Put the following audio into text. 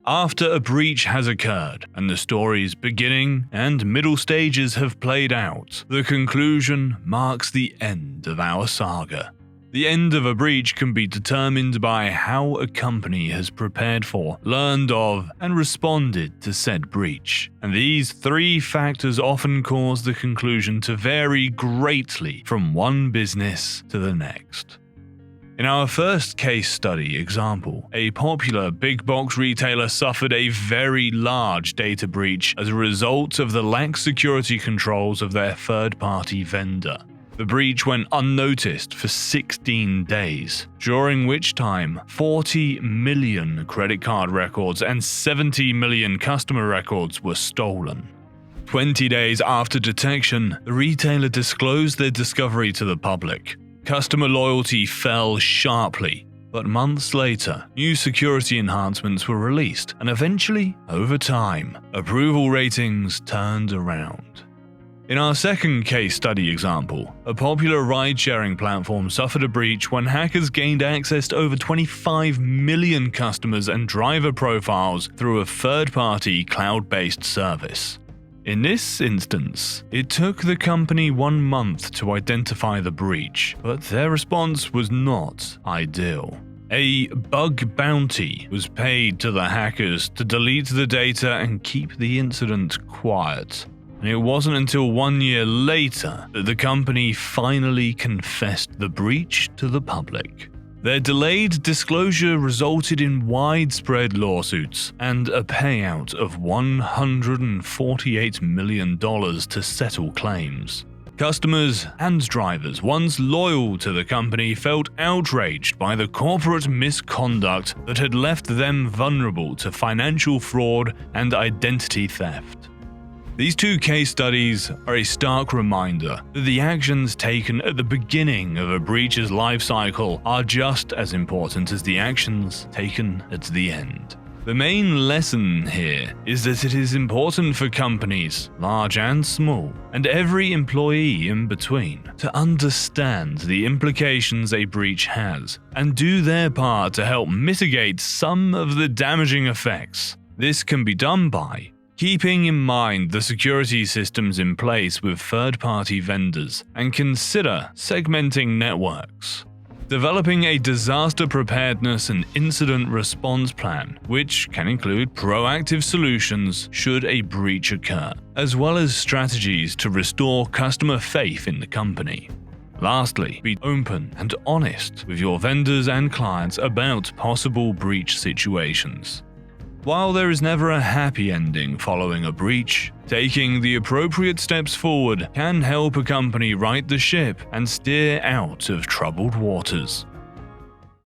After a breach has occurred, and the story's beginning and middle stages have played out, the conclusion marks the end of our saga. The end of a breach can be determined by how a company has prepared for, learned of, and responded to said breach. And these three factors often cause the conclusion to vary greatly from one business to the next. In our first case study example, a popular big box retailer suffered a very large data breach as a result of the lax security controls of their third-party vendor. The breach went unnoticed for 16 days, during which time 40 million credit card records and 70 million customer records were stolen. 20 days after detection, the retailer disclosed their discovery to the public. Customer loyalty fell sharply, but months later, new security enhancements were released, and eventually, over time, approval ratings turned around. In our second case study example, a popular ride-sharing platform suffered a breach when hackers gained access to over 25 million customers and driver profiles through a third-party cloud-based service. In this instance, it took the company 1 month to identify the breach, but their response was not ideal. A bug bounty was paid to the hackers to delete the data and keep the incident quiet. And it wasn't until 1 year later that the company finally confessed the breach to the public. Their delayed disclosure resulted in widespread lawsuits and a payout of $148 million to settle claims. Customers and drivers once loyal to the company felt outraged by the corporate misconduct that had left them vulnerable to financial fraud and identity theft. These two case studies are a stark reminder that the actions taken at the beginning of a breach's life cycle are just as important as the actions taken at the end. The main lesson here is that it is important for companies, large and small, and every employee in between, to understand the implications a breach has and do their part to help mitigate some of the damaging effects. This can be done by keeping in mind the security systems in place with third-party vendors and consider segmenting networks. Developing a disaster preparedness and incident response plan, which can include proactive solutions should a breach occur, as well as strategies to restore customer faith in the company. Lastly, be open and honest with your vendors and clients about possible breach situations. While there is never a happy ending following a breach, taking the appropriate steps forward can help a company right the ship and steer out of troubled waters.